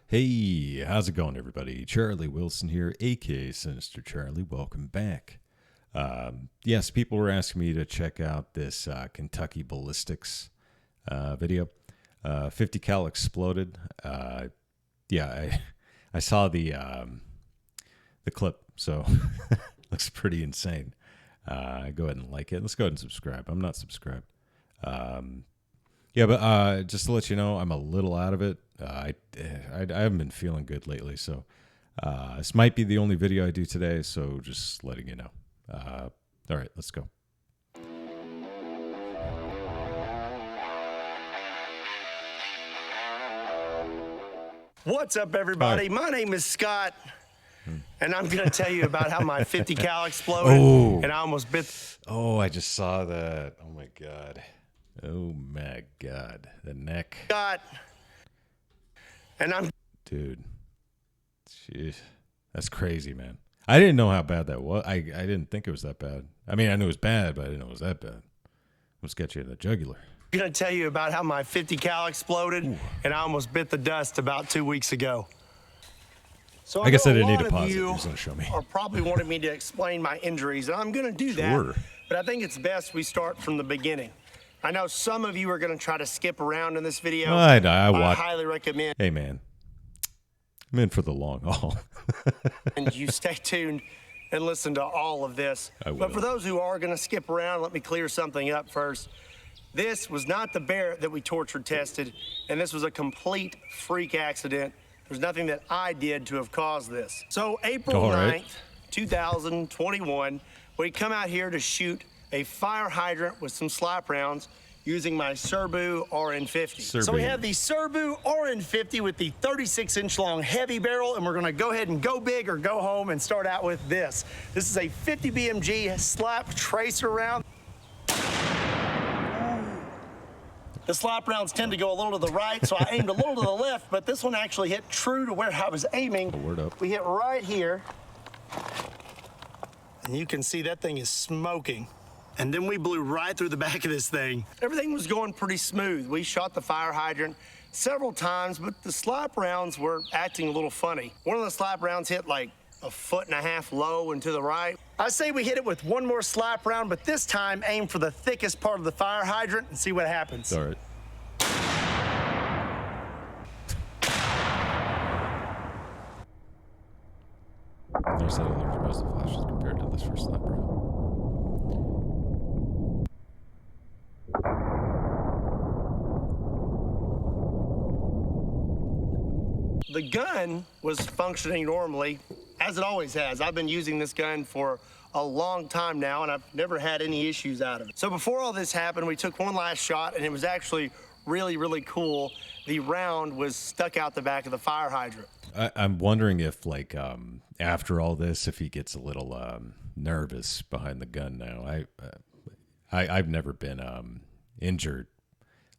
Hey, how's it going, everybody? Charlie Wilson here, aka Sinister Charlie. Welcome back. Yes, people were asking me to check out this Kentucky Ballistics video. 50 cal exploded. Yeah, I saw the clip, so looks pretty insane. Go ahead and like it. Let's go ahead and subscribe. I'm not subscribed. Yeah, but just to let you know, I'm a little out of it. I haven't been feeling good lately, so this might be the only video I do today, so just letting you know. All right, let's go. What's up, everybody? Hi. My name is Scott, and I'm going to tell you about how my 50 cal exploded, and I almost bit. Oh, I just saw that. Oh, my God. Oh, my God. The neck. Scott, and I'm. Dude. Jeez. That's crazy, man. I didn't know how bad that was. I didn't think it was that bad. I mean, I knew it was bad, but I didn't know it was that bad. Let's get you in the jugular. I'm going to tell you about how my 50 cal exploded, and I almost bit the dust about 2 weeks ago. So I guess I didn't need to to pause it. you He was going to show me. are probably wanting me to explain my injuries, and I'm going to do that. But I think it's best we start from the beginning. I know some of you are going to try to skip around in this video. I highly recommend. Hey, man. I'm in for the long haul. And you stay tuned and listen to all of this. But for those who are going to skip around, let me clear something up first. This was not the bear that we torture tested, and this was a complete freak accident. There's nothing that I did to have caused this. So April 9th, 2021, we come out here to shoot a fire hydrant with some slap rounds using my Serbu RN50. So we have the Serbu RN50 with the 36-inch long heavy barrel, and we're gonna go ahead and go big or go home and start out with this. This is a 50 BMG slap tracer round. The slap rounds tend to go a little to the right, so I aimed a little to the left, but this one actually hit true to where I was aiming. Word up. We hit right here, and you can see that thing is smoking. And then we blew right through the back of this thing. Everything was going pretty smooth. We shot the fire hydrant several times, but the slap rounds were acting a little funny. One of the slap rounds hit like 1.5 feet low and to the right. I say we hit it with one more slap round, but this time aim for the thickest part of the fire hydrant and see what happens. All right. Notice how the muzzle flashes compared to this first slap round. The gun was functioning normally, as it always has. I've been using this gun for a long time now, and I've never had any issues out of it. So before all this happened, we took one last shot, and it was actually really, really cool. The round was stuck out the back of the fire hydrant. I'm wondering if, like, after all this, if he gets a little nervous behind the gun now. I've never been injured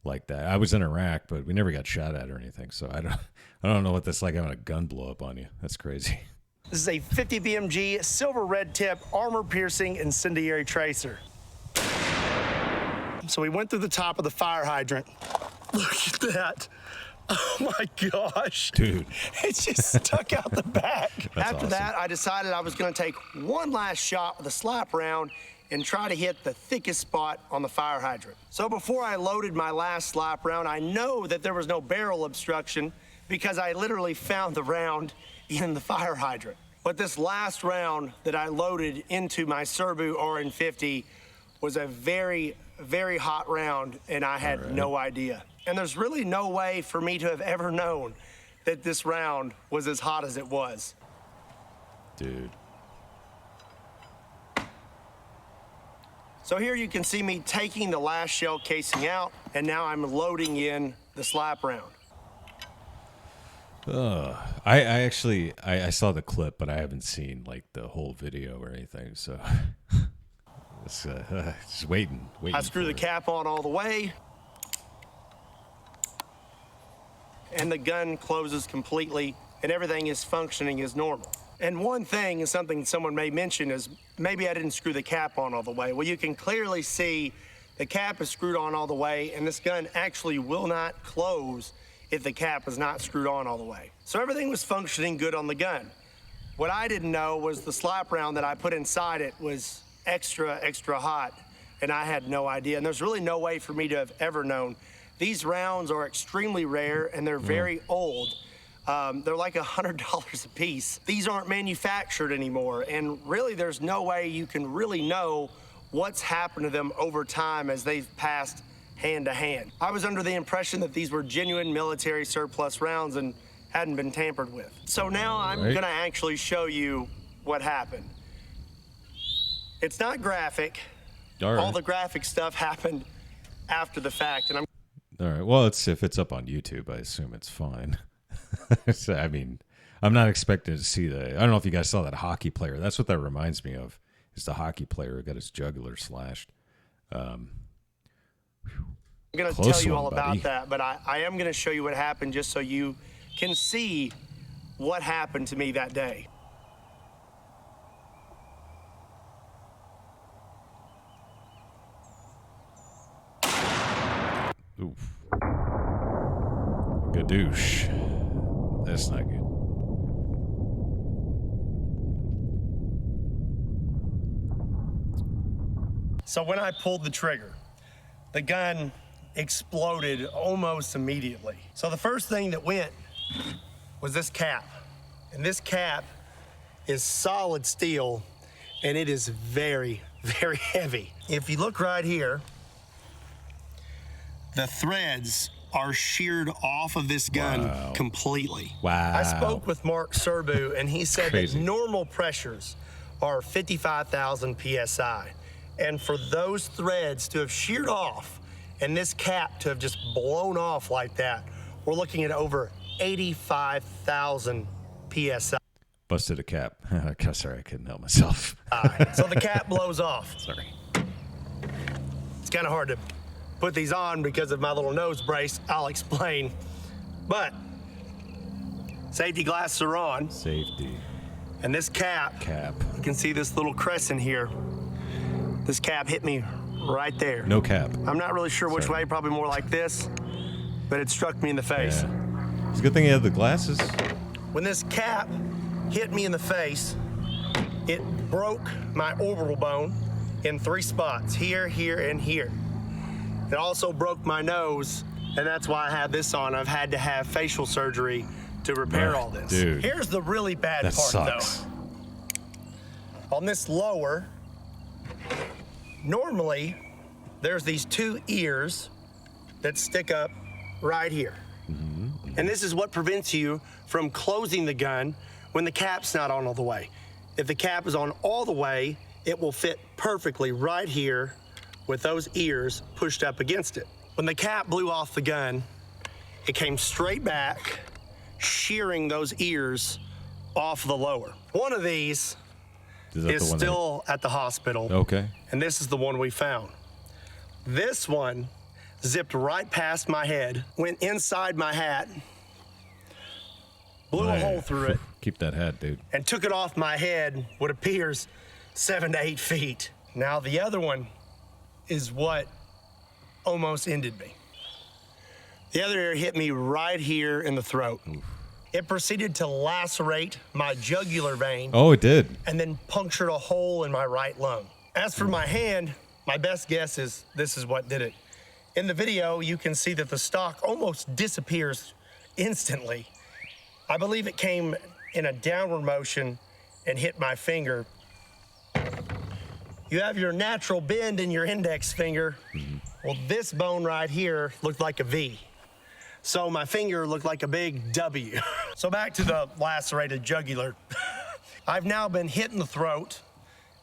like that. I was in Iraq, but we never got shot at or anything. So I don't know what that's like having a gun blow up on you. That's crazy. This is a 50 BMG silver red tip armor piercing incendiary tracer. So we went through the top of the fire hydrant. Look at that. Oh my gosh. Dude. It's just stuck out the back. That's After awesome. that, I decided I was going to take one last shot with a slap round and try to hit the thickest spot on the fire hydrant. So before I loaded my last slap round, I know that there was no barrel obstruction because I literally found the round in the fire hydrant. But this last round that I loaded into my Serbu RN50 was a very, very hot round, and I had no idea. And there's really no way for me to have ever known that this round was as hot as it was. Dude. So here you can see me taking the last shell casing out, and now I'm loading in the slap round. I actually saw the clip, but I haven't seen like the whole video or anything. So it's just waiting. I screw the cap on all the way, and the gun closes completely, and everything is functioning as normal. And one thing is something someone may mention is maybe I didn't screw the cap on all the way. Well, you can clearly see the cap is screwed on all the way, and this gun actually will not close if the cap was not screwed on all the way. So everything was functioning good on the gun. What I didn't know was the slap round that I put inside it was extra hot, and I had no idea. And there's really no way for me to have ever known. These rounds are extremely rare, and they're very old. They're like $100 a piece. These aren't manufactured anymore, and really there's no way you can really know what's happened to them over time as they've passed hand to hand. I was under the impression that these were genuine military surplus rounds and hadn't been tampered with. So now I'm gonna actually show you what happened. It's not graphic. All the graphic stuff happened after the fact, and all right. Well, if it's up on YouTube, I assume it's fine. So, I mean, I'm not expecting to see I don't know if you guys saw that hockey player. That's what that reminds me of. Is the hockey player who got his jugular slashed. I'm going to tell you all about that, but I am going to show you what happened just so you can see what happened to me that day. Oof. Gadoosh. That's not good. So when I pulled the trigger, the gun exploded almost immediately. So the first thing that went was this cap. And this cap is solid steel, and it is very, very heavy. If you look right here, the threads are sheared off of this gun completely. Wow. I spoke with Mark Serbu, and he said that normal pressures are 55,000 PSI. And for those threads to have sheared off and this cap to have just blown off like that, we're looking at over 85,000 PSI. Busted a cap. Sorry, I couldn't help myself. So the cap blows off. Sorry. It's kind of hard to put these on because of my little nose brace. I'll explain. But safety glasses are on. Safety. And this cap, you can see this little crescent here. This cap hit me right there. No cap. I'm not really sure which way, probably more like this, but it struck me in the face. Yeah. It's a good thing you had the glasses. When this cap hit me in the face, it broke my orbital bone in 3 spots, here, here, and here. It also broke my nose, and that's why I have this on. I've had to have facial surgery to repair all this. Dude, here's the really bad part, sucks. though. On this lower, normally, there's these 2 ears that stick up right here. And this is what prevents you from closing the gun when the cap's not on all the way. If the cap is on all the way, it will fit perfectly right here with those ears pushed up against it. When the cap blew off the gun, it came straight back, shearing those ears off the lower. One of these is still at the hospital. Okay. And this is the one we found. This one zipped right past my head, went inside my hat, blew a hole through it. Keep that hat, dude. And took it off my head, what appears 7 to 8 feet. Now the other one is what almost ended me. The other ear hit me right here in the throat. Oof. It proceeded to lacerate my jugular vein. Oh, it did. And then punctured a hole in my right lung. As for my hand, my best guess is this is what did it. In the video, you can see that the stock almost disappears instantly. I believe it came in a downward motion and hit my finger. You have your natural bend in your index finger. Well, this bone right here looked like a V. So my finger looked like a big W. So back to the lacerated jugular. I've now been hit in the throat,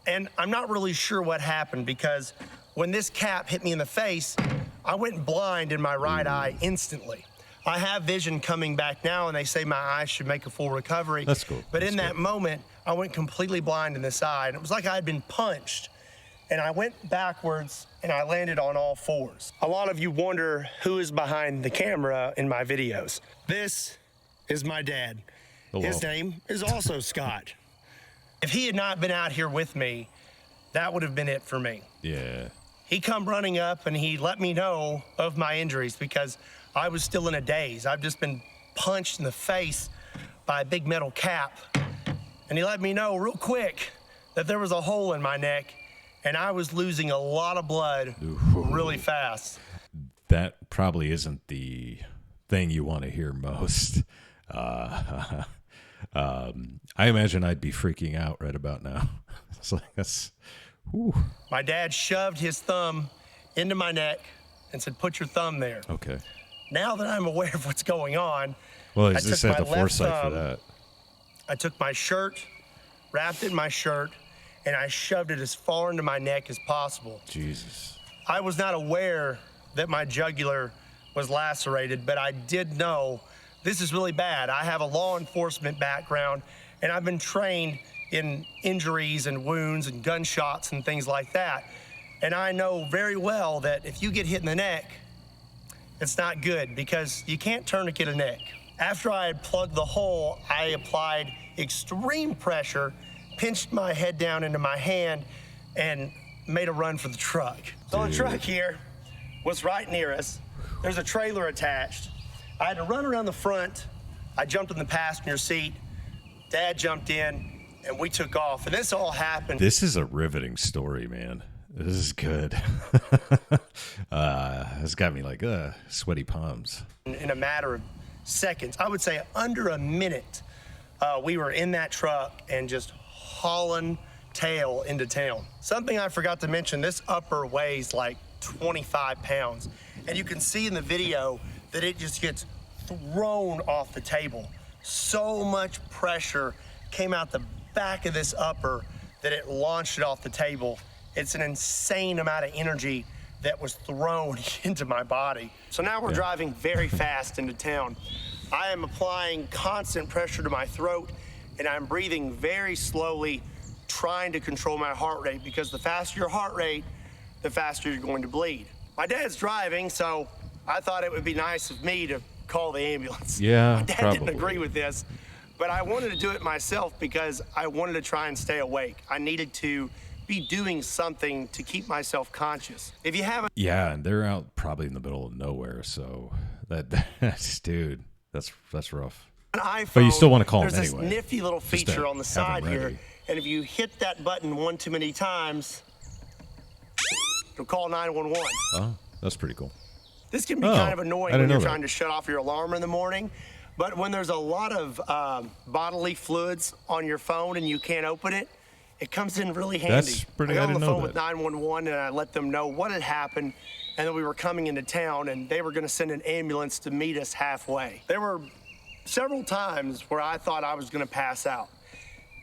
and I'm not really sure what happened because when this cap hit me in the face, I went blind in my right eye instantly. I have vision coming back now, and they say my eyes should make a full recovery. That's cool. But in that moment, I went completely blind in this eye, and it was like I had been punched. And I went backwards, and I landed on all 4s. A lot of you wonder who is behind the camera in my videos. This is my dad. Hello. His name is also Scott. If he had not been out here with me, that would have been it for me. Yeah. He come running up, and he let me know of my injuries because I was still in a daze. I've just been punched in the face by a big metal cap. And he let me know real quick that there was a hole in my neck and I was losing a lot of blood really fast. That probably isn't the thing you want to hear most. I imagine I'd be freaking out right about now. It's like, that's, whew. My dad shoved his thumb into my neck and said, "Put your thumb there." Okay. Now that I'm aware of what's going on, well, he just had the foresight for that. I took my shirt, wrapped it in my shirt, and I shoved it as far into my neck as possible. Jesus. I was not aware that my jugular was lacerated, but I did know this is really bad. I have a law enforcement background, and I've been trained in injuries and wounds and gunshots and things like that. And I know very well that if you get hit in the neck, it's not good because you can't tourniquet a neck. After I had plugged the hole, I applied extreme pressure, pinched my head down into my hand, and made a run for the truck. So the truck here was right near us. There's a trailer attached. I had to run around the front. I jumped in the passenger seat. Dad jumped in, and we took off. And this all happened. This is a riveting story, man. This is good. It's got me like sweaty palms. In a matter of seconds, I would say under a minute, we were in that truck and just hauling tail into town. Something I forgot to mention, this upper weighs like 25 pounds. And you can see in the video that it just gets thrown off the table. So much pressure came out the back of this upper that it launched it off the table. It's an insane amount of energy that was thrown into my body. So now we're driving very fast into town. I am applying constant pressure to my throat, and I'm breathing very slowly, trying to control my heart rate, because the faster your heart rate, the faster you're going to bleed. My dad's driving, so I thought it would be nice of me to call the ambulance. Yeah, my dad probably didn't agree with this, but I wanted to do it myself because I wanted to try and stay awake. I needed to be doing something to keep myself conscious. If you haven't... Yeah, and they're out probably in the middle of nowhere, so that's dude, that's rough. An iPhone, but you still want to call them anyway. anyway. There's this nifty little feature on the side here, and if you hit that button one too many times, it'll call 911. Oh, that's pretty cool. This can be kind of annoying when you're trying to shut off your alarm in the morning, but when there's a lot of bodily fluids on your phone and you can't open it, it comes in really handy. That's pretty. I got on the phone with 911 and I let them know what had happened and that we were coming into town and they were going to send an ambulance to meet us halfway. There were several times where I thought I was going to pass out.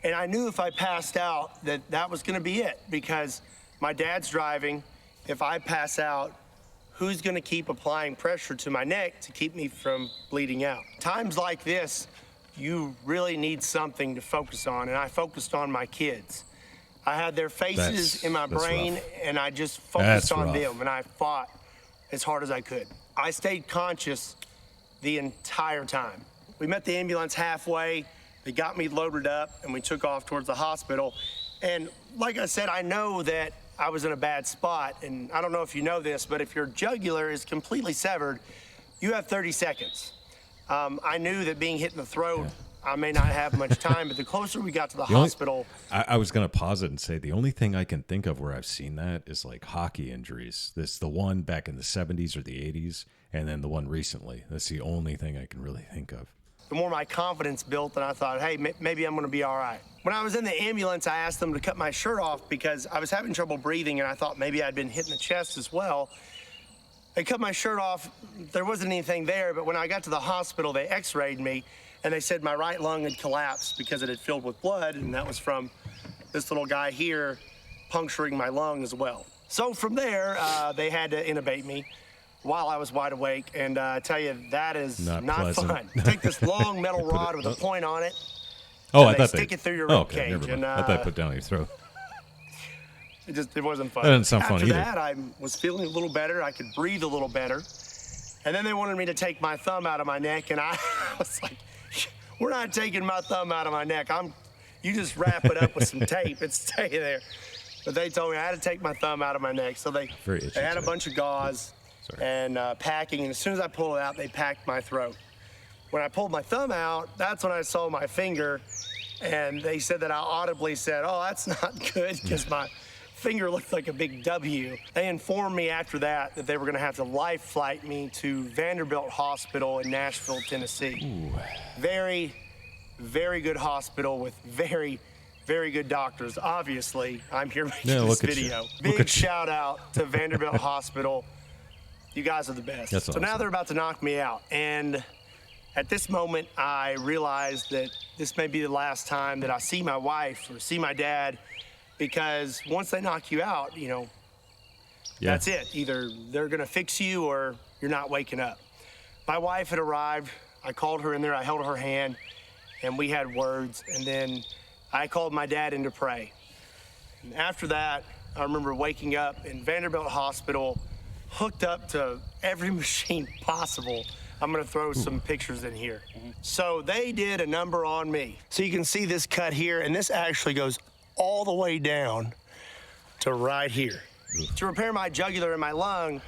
And I knew if I passed out that that was going to be it, because my dad's driving. If I pass out, who's going to keep applying pressure to my neck to keep me from bleeding out? Times like this, you really need something to focus on, and I focused on my kids. I had their faces in my brain, and I just focused on them, and I fought as hard as I could. I stayed conscious the entire time. We met the ambulance halfway. They got me loaded up, and we took off towards the hospital. And like I said, I know that I was in a bad spot, and I don't know if you know this, but if your jugular is completely severed, you have 30 seconds. I knew that being hit in the throat, I may not have much time, but the closer we got to the hospital... I was going to pause it and say the only thing I can think of where I've seen that is like hockey injuries. This the one back in the 70s or the 80s, and then the one recently. That's the only thing I can really think of. The more my confidence built, and I thought, hey, maybe I'm going to be all right. When I was in the ambulance, I asked them to cut my shirt off because I was having trouble breathing, and I thought maybe I'd been hit in the chest as well. They cut my shirt off. There wasn't anything there, but when I got to the hospital, they x-rayed me, and they said my right lung had collapsed because it had filled with blood, and that was from this little guy here puncturing my lung as well. So from there, they had to intubate me while I was wide awake, and I tell you, that is not fun. Take this long metal rod with a point on it. Oh, I thought stick it through your rib cage. And, I thought I put down your throat. It wasn't fun. That didn't sound fun either. After that, I was feeling a little better. I could breathe a little better. And then they wanted me to take my thumb out of my neck, and I was like, we're not taking my thumb out of my neck. You just wrap it up with some tape and stay there. But they told me I had to take my thumb out of my neck. So they had a bunch of gauze, and packing. And as soon as I pulled it out, they packed my throat. When I pulled my thumb out, that's when I saw my finger, and they said that I audibly said, "Oh, that's not good," because my finger looked like a big W. They informed me after that they were going to have to life flight me to Vanderbilt Hospital in Nashville, Tennessee. Ooh. Very, very good hospital with very, very good doctors. Obviously, I'm here making this video. Big shout out to Vanderbilt Hospital. You guys are the best. That's awesome. Now they're about to knock me out. And at this moment, I realized that this may be the last time that I see my wife or see my dad, because once they knock you out, you know, that's it. Either they're going to fix you or you're not waking up. My wife had arrived. I called her in there. I held her hand, and we had words. And then I called my dad in to pray. And after that, I remember waking up in Vanderbilt Hospital, hooked up to every machine possible. I'm going to throw some pictures in here. So they did a number on me. So you can see this cut here, and this actually goes all the way down to right here. To repair my jugular and my lung,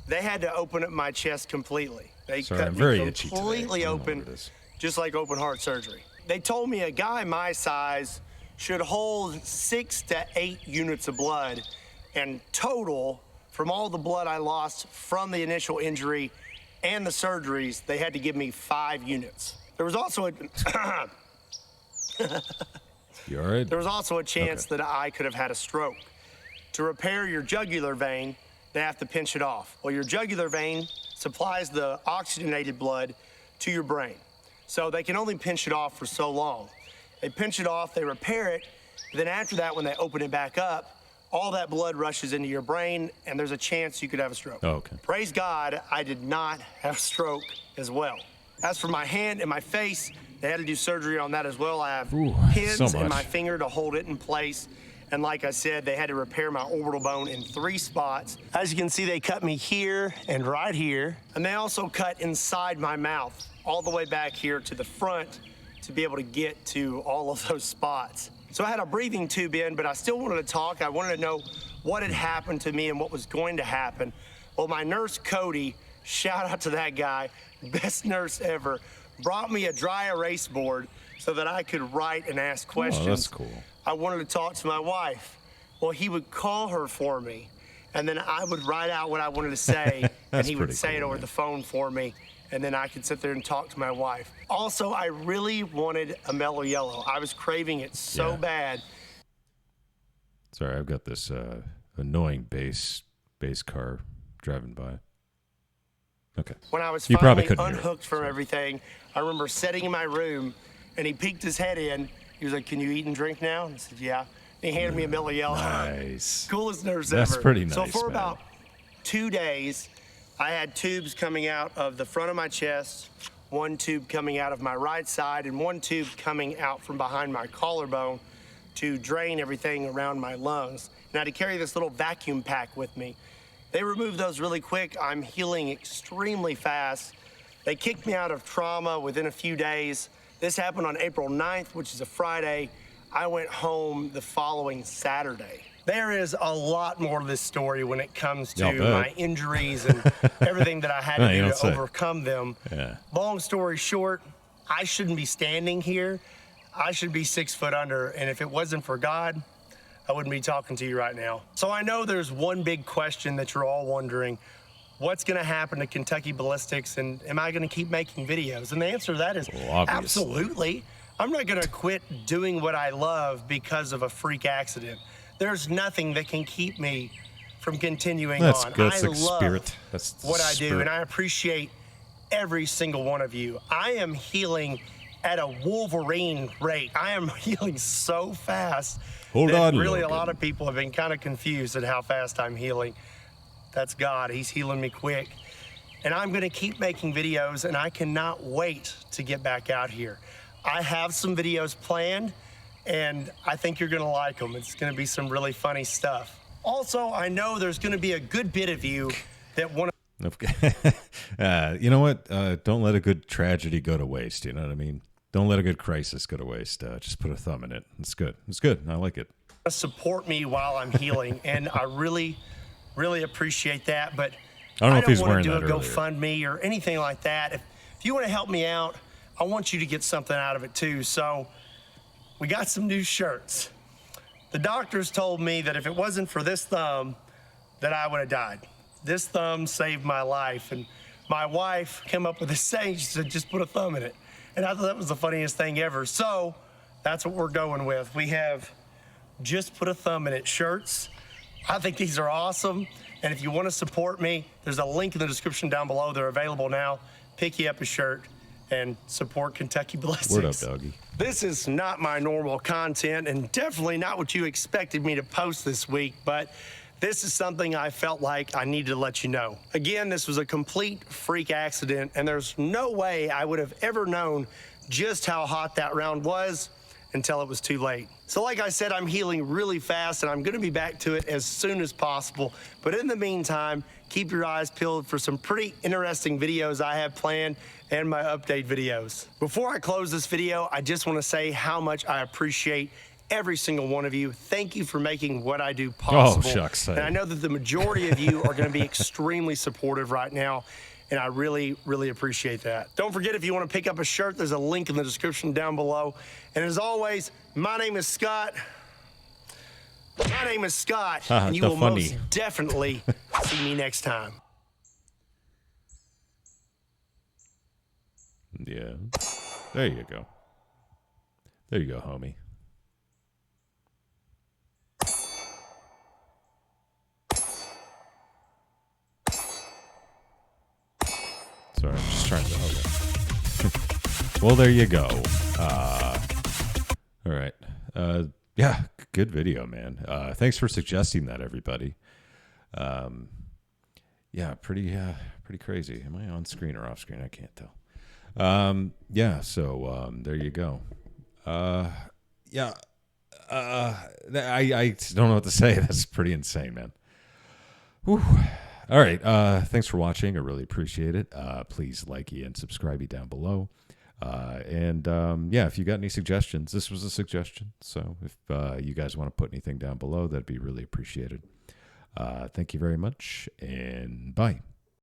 they had to open up my chest completely. They cut me completely open, just like open heart surgery. They told me a guy my size should hold 6 to 8 units of blood, and total, from all the blood I lost from the initial injury and the surgeries, they had to give me 5 units. There was also a You all right? There was also a chance that I could have had a stroke. To repair your jugular vein, they have to pinch it off. Well, your jugular vein supplies the oxygenated blood to your brain. So they can only pinch it off for so long. They pinch it off, they repair it, then after that, when they open it back up, all that blood rushes into your brain, and there's a chance you could have a stroke. Oh, okay. Praise God, I did not have a stroke as well. As for my hand and my face, they had to do surgery on that as well. I have pins in my finger to hold it in place. And like I said, they had to repair my orbital bone in 3 spots. As you can see, they cut me here and right here. And they also cut inside my mouth, all the way back here to the front, to be able to get to all of those spots. So I had a breathing tube in, but I still wanted to talk. I wanted to know what had happened to me and what was going to happen. Well, my nurse, Cody, shout out to that guy, best nurse ever, brought me a dry erase board so that I could write and ask questions. Oh, that's cool. I wanted to talk to my wife. Well, he would call her for me, and then I would write out what I wanted to say, and he would say it over the phone for me, and then I could sit there and talk to my wife. Also, I really wanted a mellow yellow. I was craving it so bad. Sorry, I've got this annoying bass car driving by. Okay. When I was finally unhooked from everything, I remember sitting in my room, and he peeked his head in. He was like, "Can you eat and drink now?" And I said, "Yeah." And he handed me a mellow yellow. Nice. Coolest nurse ever. That's pretty nice, So for man. about 2 days, I had tubes coming out of the front of my chest, 1 tube coming out of my right side, and 1 tube coming out from behind my collarbone to drain everything around my lungs. And I had to carry this little vacuum pack with me. They removed those really quick. I'm healing extremely fast. They kicked me out of trauma within a few days. This happened on April 9th, which is a Friday. I went home the following Saturday. There is a lot more to this story when it comes to my injuries and everything that I had to do to overcome them. Yeah. Long story short, I shouldn't be standing here. I should be 6 foot under, and if it wasn't for God, I wouldn't be talking to you right now. So I know there's one big question that you're all wondering. What's going to happen to Kentucky Ballistics, and am I going to keep making videos? And the answer to that is absolutely. I'm not going to quit doing what I love because of a freak accident. There's nothing that can keep me from continuing on. That's I the love spirit. That's the what I do, spirit. and I appreciate every single one of you. I am healing at a Wolverine rate. I am healing so fast. Hold on, really, Logan. a lot of people have been kind of confused at how fast I'm healing. That's God. He's healing me quick. And I'm going to keep making videos, and I cannot wait to get back out here. I have some videos planned, and I think you're going to like them. It's going to be some really funny stuff. Also, I know there's going to be a good bit of you that want to... you know what? Don't let a good tragedy go to waste. You know what I mean? Don't let a good crisis go to waste. Just put a thumb in it. It's good. It's good. I like it. Support me while I'm healing, and I really appreciate that. But I don't know if he's wearing that earlier. I don't want to do a GoFundMe or anything like that. If you want to help me out, I want you to get something out of it too. So we got some new shirts. The doctors told me that if it wasn't for this thumb, that I would have died. This thumb saved my life. And my wife came up with this saying. She said, just put a thumb in it. And I thought that was the funniest thing ever. So that's what we're going with. We have just put a thumb in it shirts. I think these are awesome. And if you want to support me, there's a link in the description down below. They're available now. Pick you up a shirt and support Kentucky Ballistics. Word up, doggy. This is not my normal content and definitely not what you expected me to post this week, but this is something I felt like I needed to let you know. Again, this was a complete freak accident, and there's no way I would have ever known just how hot that round was until it was too late. So like I said, I'm healing really fast, and I'm gonna be back to it as soon as possible. But in the meantime, keep your eyes peeled for some pretty interesting videos I have planned and my update videos. Before I close this video, I just wanna say how much I appreciate every single one of you. Thank you for making what I do possible. Oh, shucks. And I know that the majority of you are going to be extremely supportive right now, and I really, really appreciate that. Don't forget, if you want to pick up a shirt, there's a link in the description down below. And as always, my name is Scott. And you will most definitely see me next time. Yeah. There you go. There you go, homie. Sorry, I'm just trying to. Okay. Well, there you go. All right. Yeah, good video, man. Thanks for suggesting that, everybody. Yeah, pretty crazy. Am I on screen or off screen? I can't tell. Yeah. So there you go. Yeah. I don't know what to say. That's pretty insane, man. Whew. All right. Thanks for watching. I really appreciate it. Please like and subscribe down below. Yeah, if you got any suggestions, this was a suggestion. So if you guys want to put anything down below, that'd be really appreciated. Thank you very much, and bye.